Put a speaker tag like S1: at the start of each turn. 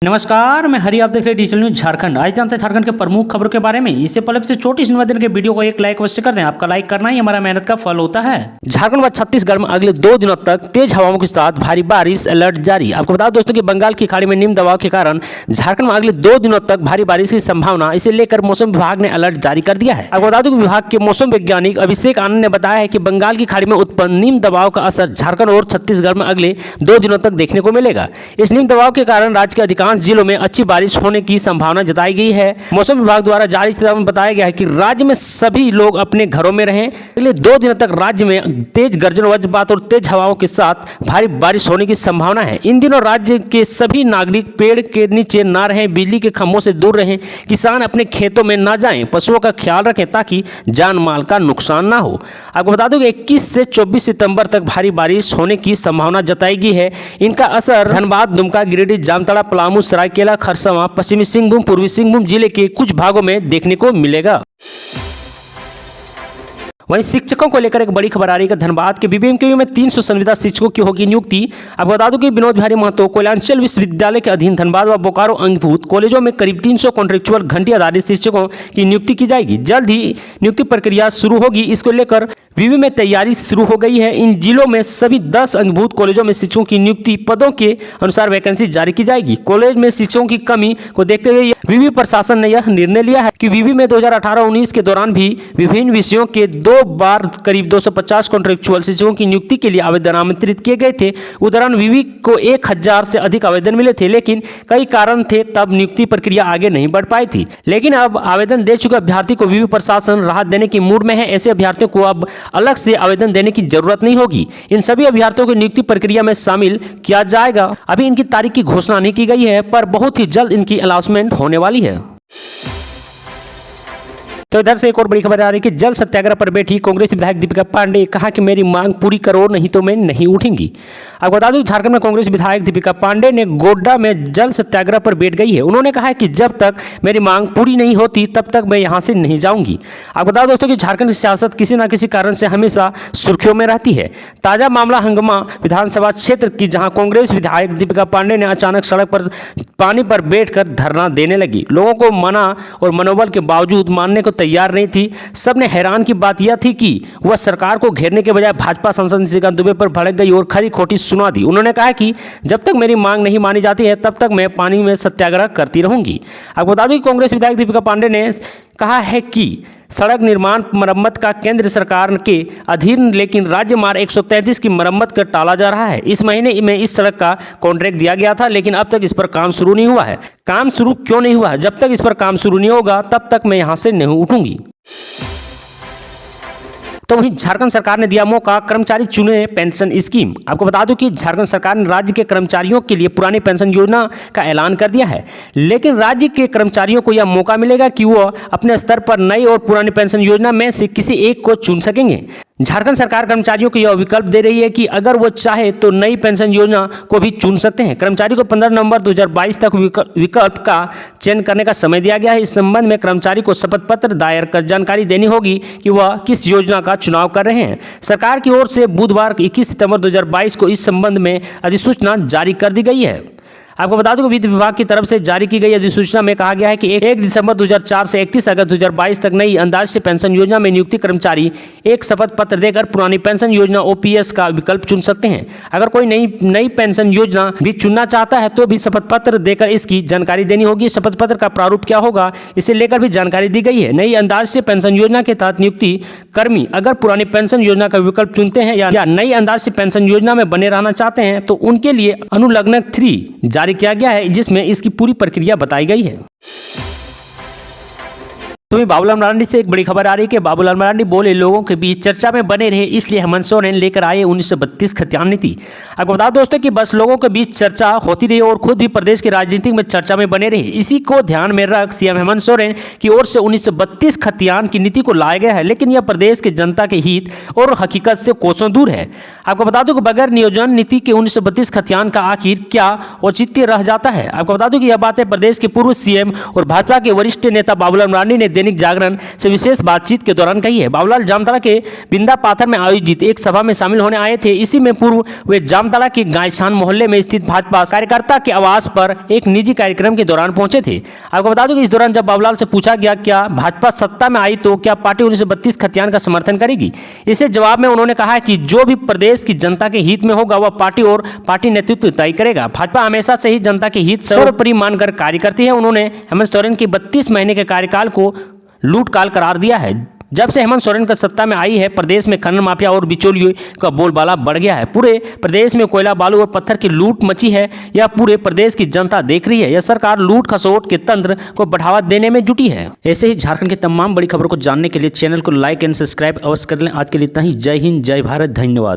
S1: नमस्कार, मैं हरि। आप देख रहे हैं डिजिटल न्यूज झारखंड। आज जानते हैं झारखंड के प्रमुख खबरों के बारे में। इससे पहले से छोटी सी निवेदन के वीडियो को एक लाइक अवश्य कर दें। आपका लाइक करना ही हमारा मेहनत का फल होता है। झारखंड व छत्तीसगढ़ में अगले 2 दिनों तक तेज हवाओं के साथ भारी बारिश अलर्ट जारी। आपको बता दोस्तों कि बंगाल की खाड़ी में निम्न दबाव के कारण झारखंड में अगले 2 दिनों तक भारी बारिश की संभावना, इसे लेकर मौसम विभाग ने अलर्ट जारी कर दिया है। आपको बता दूं कि विभाग के मौसम वैज्ञानिक अभिषेक आनंद ने बताया है कि बंगाल की खाड़ी में उत्पन्न निम्न दबाव का असर झारखंड और छत्तीसगढ़ में अगले 2 दिनों तक देखने को मिलेगा। इस निम्न दबाव के कारण राज्य के अधिकांश जिलों में अच्छी बारिश होने की संभावना जताई गई है। मौसम विभाग द्वारा जारी चेतावनी में बताया गया है कि राज्य में सभी लोग अपने घरों में रहें। अगले 2 दिनों तक राज्य में तेज गर्जन, वज्रपात और तेज हवाओं के साथ भारी बारिश होने की संभावना है। इन दिनों राज्य के सभी नागरिक पेड़ के नीचे न रहें, बिजली के खंभों से दूर रहें, किसान अपने खेतों में न जाएं, पशुओं का ख्याल रखें ताकि जान माल का नुकसान ना हो। आपको बता दूं कि 21 से 24 सितंबर तक भारी बारिश होने की संभावना जताई गई है। इनका असर धनबाद, दुमका, गिरिडीह, जामताड़ा, पलामू, सरायकेला, खरसावां, पश्चिमी सिंहभूम, पूर्वी सिंहभूम जिले के कुछ भागों में देखने को मिलेगा। वहीं शिक्षकों को लेकर एक बड़ी खबर आ रही है। धनबाद के बीबीएमकेयू में 300 संविदा शिक्षकों की होगी नियुक्ति। आपको बता दूं कि विनोद बिहारी महतो कोयलांचल विश्वविद्यालय के अधीन धनबाद व बोकारो अंगभूत कॉलेजों में करीब 300 कॉन्ट्रेक्चुअल घंटी आधारित शिक्षकों की नियुक्ति की जाएगी। जल्द ही नियुक्ति प्रक्रिया शुरू होगी। इसको लेकर विवि में तैयारी शुरू हो गई है। इन जिलों में सभी 10 अंगभूत कॉलेजों में शिक्षकों की नियुक्ति पदों के अनुसार वैकेंसी जारी की जाएगी। कॉलेज में शिक्षकों की कमी को देखते हुए विवि प्रशासन ने यह निर्णय लिया है कि विवि में 2018-19 के दौरान भी विभिन्न विषयों के 2 बार करीब 250 कॉन्ट्रेक्चुअल शिक्षकों की नियुक्ति के लिए आवेदन आमंत्रित किए गए थे। उस दौरान विवि को 1000 से अधिक आवेदन मिले थे, लेकिन कई कारण थे तब नियुक्ति प्रक्रिया आगे नहीं बढ़ पाई थी। लेकिन अब आवेदन दे चुके अभ्यर्थी को विवि प्रशासन राहत देने की मूड में है। ऐसे अभ्यर्थियों को अब अलग से आवेदन देने की जरूरत नहीं होगी। इन सभी अभ्यर्थियों को नियुक्ति प्रक्रिया में शामिल किया जाएगा। अभी इनकी तारीख की घोषणा नहीं की गई है, पर बहुत ही जल्द इनकी अनाउंसमेंट होने वाली है। तो इधर से एक और बड़ी खबर आ रही है कि जल सत्याग्रह पर बैठी कांग्रेस विधायक दीपिका पांडे कहा कि मेरी मांग पूरी करो, नहीं तो मैं नहीं उठूंगी। आपको बता दूं झारखंड में कांग्रेस विधायक दीपिका पांडे ने गोड्डा में जल सत्याग्रह पर बैठ गई है। उन्होंने कहा है कि जब तक मेरी मांग पूरी नहीं होती तब तक मैं यहां से नहीं जाऊंगी। आपको बता दोस्तों कि झारखंड की सियासत किसी न किसी कारण से हमेशा सुर्खियों में रहती है। ताजा मामला हंगमा विधानसभा क्षेत्र की, जहां कांग्रेस विधायक दीपिका पांडे ने अचानक सड़क पर पानी पर बैठकर धरना देने लगी। लोगों को मना और मनोबल के बावजूद मानने को तैयार नहीं थी। सबने हैरान की बात यह थी कि वह सरकार को घेरने के बजाय भाजपा सांसद निशिकांत दुबे पर भड़क गई और खरी खोटी सुना दी। उन्होंने कहा कि जब तक मेरी मांग नहीं मानी जाती है तब तक मैं पानी में सत्याग्रह करती रहूंगी। आपको बता दें कि कांग्रेस विधायक दीपिका पांडे ने कहा है कि सड़क निर्माण मरम्मत का केंद्र सरकार के अधीन, लेकिन राज्य मार्ग 133 की मरम्मत कर टाला जा रहा है। इस महीने में इस सड़क का कॉन्ट्रैक्ट दिया गया था, लेकिन अब तक इस पर काम शुरू नहीं हुआ है। काम शुरू क्यों नहीं हुआ है? जब तक इस पर काम शुरू नहीं होगा तब तक मैं यहां से नहीं उठूंगी। तो वहीं झारखंड सरकार ने दिया मौका, कर्मचारी चुने पेंशन स्कीम। आपको बता दूं कि झारखंड सरकार ने राज्य के कर्मचारियों के लिए पुरानी पेंशन योजना का ऐलान कर दिया है, लेकिन राज्य के कर्मचारियों को यह मौका मिलेगा कि वो अपने स्तर पर नई और पुरानी पेंशन योजना में से किसी एक को चुन सकेंगे। झारखंड सरकार कर्मचारियों को यह विकल्प दे रही है कि अगर वो चाहे तो नई पेंशन योजना को भी चुन सकते हैं। कर्मचारी को 15 नवंबर 2022 तक विकल्प का चयन करने का समय दिया गया है। इस संबंध में कर्मचारी को शपथ पत्र दायर कर जानकारी देनी होगी कि वह किस योजना का चुनाव कर रहे हैं। सरकार की ओर से बुधवार 21 सितंबर 2022 को इस संबंध में अधिसूचना जारी कर दी गई है। आपको बता दूं कि वित्त विभाग की तरफ से जारी की गई अधिसूचना में कहा गया है कि 1 दिसंबर 2004 से 31 अगस्त 2022 तक नई अंदाज से पेंशन योजना में नियुक्ति कर्मचारी एक शपथ पत्र देकर पुरानी पेंशन योजना ओपीएस का विकल्प चुन सकते हैं। अगर कोई नई पेंशन योजना भी चुनना चाहता है तो भी शपथ पत्र देकर इसकी जानकारी देनी होगी। शपथ पत्र का प्रारूप क्या होगा, इसे लेकर भी जानकारी दी गई है। नई अंदाज से पेंशन योजना के तहत नियुक्ति कर्मी अगर पुरानी पेंशन योजना का विकल्प चुनते हैं या नई अंदाज से पेंशन योजना में बने रहना चाहते हैं तो उनके लिए अनुलग्न 3 जारी किया गया है, जिसमें इसकी पूरी प्रक्रिया बताई गई है। तो बाबूलाल मरांडी से एक बड़ी खबर आ रही है कि बाबूलाल मरांडी बोले लोगों के बीच चर्चा में बने रहे, इसलिए हेमंत सोरेन लेकर आए 1932 खतियान नीति। आपको बता दोस्तों कि बस लोगों के बीच चर्चा होती रही और खुद भी प्रदेश की राजनीति में चर्चा में बने रहे। इसी को ध्यान में रख सीएम हेमंत सोरेन की ओर से 1932 खतियान की नीति को लाया गया है, लेकिन यह प्रदेश के जनता के हित और हकीकत से कोसों दूर है। आपको बता दूं कि बगैर नियोजन नीति के 1932 खतियान का आखिर क्या औचित्य रह जाता है। आपको बता दूं कि यह बातें प्रदेश के पूर्व सीएम और भाजपा के वरिष्ठ नेता बाबूलाल मरांडी ने दैनिक जागरण से विशेष बातचीत के दौरान कही है। बाबूलाल जामताड़ा के बिंदा पाथर में आयोजित एक सभा में शामिल होने आए थे। इसी में पूर्व वे जामताड़ा के गायछान मोहल्ले में स्थित भाजपा कार्यकर्ता के आवास पर एक निजी कार्यक्रम के दौरान पहुंचे थे। आपको बता दूं कि इस दौरान जब बाबूलाल से पूछा गया क्या भाजपा सत्ता में आई तो क्या पार्टी 1932 खतियान का समर्थन करेगी, इसे जवाब में उन्होंने कहा कि जो भी प्रदेश की जनता के हित में होगा वह पार्टी और पार्टी नेतृत्व तय करेगा। भाजपा हमेशा से ही जनता के हित सर्वोपरि मानकर कार्य करती है। उन्होंने हेमंत सोरेन के 32 महीने के कार्यकाल को लूट काल करार दिया है। जब से हेमंत सोरेन का सत्ता में आई है, प्रदेश में खनन माफिया और बिचौलियों का बोलबाला बढ़ गया है। पूरे प्रदेश में कोयला, बालू और पत्थर की लूट मची है। यह पूरे प्रदेश की जनता देख रही है। यह सरकार लूट खसोट के तंत्र को बढ़ावा देने में जुटी है। ऐसे ही झारखंड की तमाम बड़ी खबरों को जानने के लिए चैनल को लाइक एंड सब्सक्राइब अवश्य कर लें। आज के लिए इतना ही। जय हिंद, जय भारत, धन्यवाद।